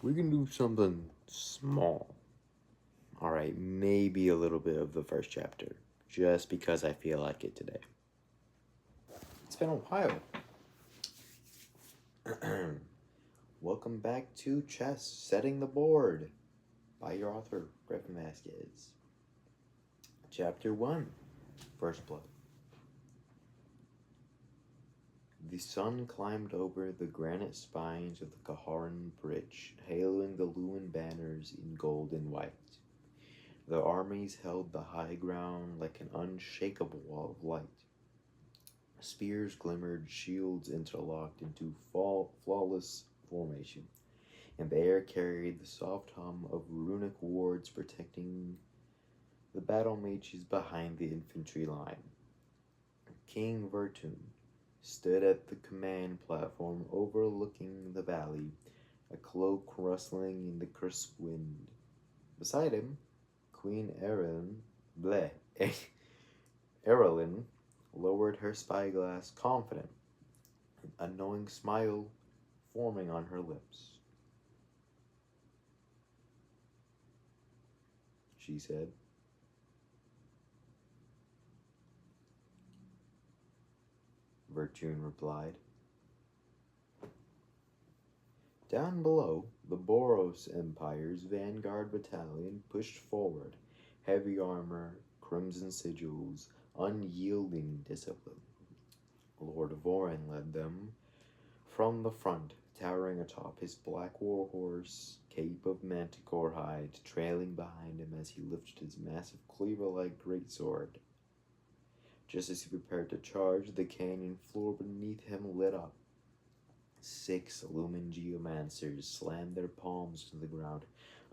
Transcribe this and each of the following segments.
We can do something small. Alright, maybe a little bit of the first chapter, just because I feel like it today. It's been a while. Welcome back to Chess Setting the Board by your author, Griffin Vasquez. Chapter 1, First Blood. The sun climbed over the granite spines of the Kaharan Bridge, haloing the Luan banners in gold and white. The armies held the high ground like an unshakable wall of light. Spears glimmered, shields interlocked into flawless formation, and the air carried the soft hum of runic wards protecting the battle mages behind the infantry line. King Vertun stood at the command platform overlooking the valley, a cloak rustling in the crisp wind. Beside him, Queen Erlin lowered her spyglass, confident, a knowing smile forming on her lips. She said. Vertun replied. Down below, the Boros Empire's vanguard battalion pushed forward, heavy armor, crimson sigils, unyielding discipline. Lord Vorin led them from the front, towering atop his black warhorse, cape of manticore hide trailing behind him as he lifted his massive cleaver-like greatsword. Just as he prepared to charge, the canyon floor beneath him lit up. 6 Lumen Geomancers slammed their palms to the ground,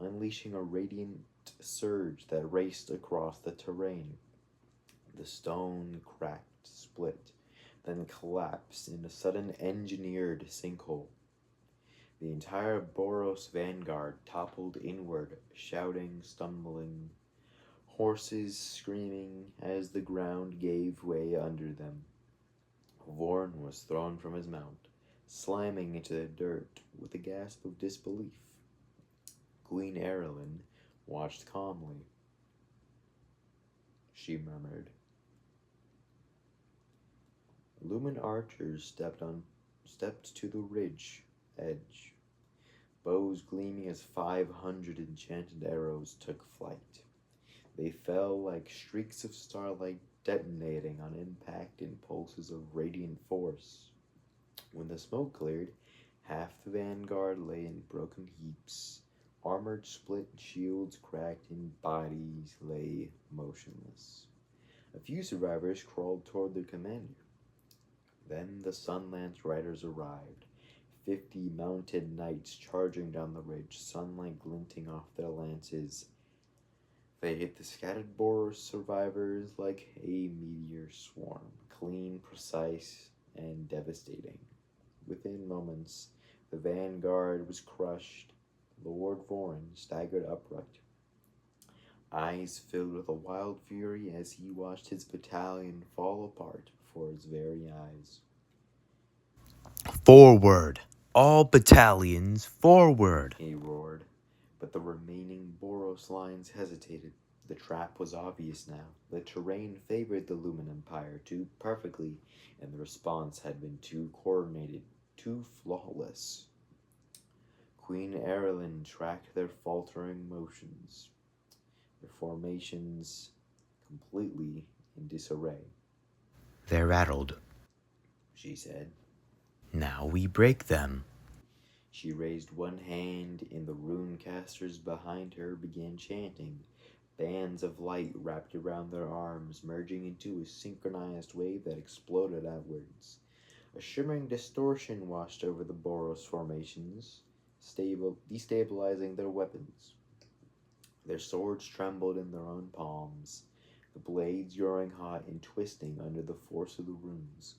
unleashing a radiant surge that raced across the terrain. The stone cracked, split, then collapsed in a sudden engineered sinkhole. The entire Boros vanguard toppled inward, shouting, stumbling, horses screaming as the ground gave way under them. Vorin was thrown from his mount, slamming into the dirt with a gasp of disbelief. Queen Erlin watched calmly. She murmured. Lumen archers stepped to the ridge edge, bows gleaming as 500 enchanted arrows took flight. They fell like streaks of starlight detonating on impact in pulses of radiant force. When the smoke cleared, half the vanguard lay in broken heaps. Armored split, shields cracked, and bodies lay motionless. A few survivors crawled toward their commander. Then the Sunlance riders arrived, 50 mounted knights charging down the ridge, sunlight glinting off their lances. They hit the scattered Boros survivors like a meteor swarm, clean, precise, and devastating. Within moments, the vanguard was crushed. Lord Vorin staggered upright, eyes filled with a wild fury as he watched his battalion fall apart before his very eyes. Forward! All battalions, forward! He roared, but the remaining Boros lines hesitated. The trap was obvious now. The terrain favored the Lumen Empire too perfectly, and the response had been too coordinated, too flawless. Queen Erlin tracked their faltering motions, their formations completely in disarray. They're rattled. She said. Now we break them. She raised one hand, and the rune casters behind her began chanting. Bands of light wrapped around their arms, merging into a synchronized wave that exploded outwards. A shimmering distortion washed over the Boros formations, destabilizing their weapons. Their swords trembled in their own palms, the blades roaring hot and twisting under the force of the runes.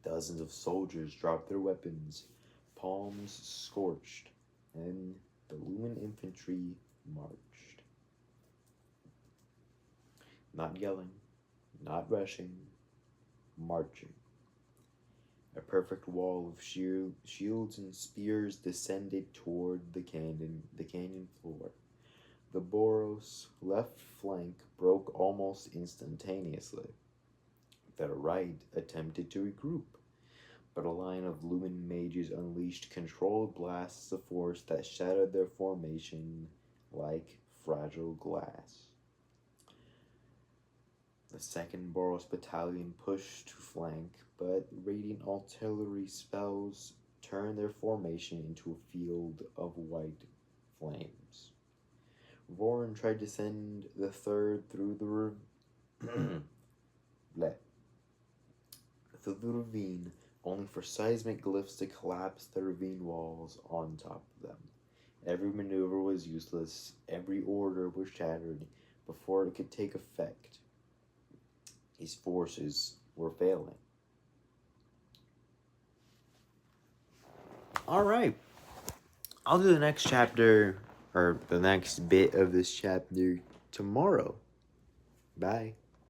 Dozens of soldiers dropped their weapons, palms scorched, and the Lumen infantry marched. Not yelling, not rushing, marching. A perfect wall of shields and spears descended toward the canyon floor. The Boros' left flank broke almost instantaneously. The right attempted to regroup, but a line of Lumen mages unleashed controlled blasts of force that shattered their formation like fragile glass. The 2nd Boros Battalion pushed to flank, but Radiant artillery spells turned their formation into a field of white flames. Vorin tried to send the 3rd through the ravine, only for seismic glyphs to collapse the ravine walls on top of them. Every maneuver was useless, every order was shattered before it could take effect. His forces were failing. Alright. I'll do the next chapter, or the next bit of this chapter tomorrow. Bye.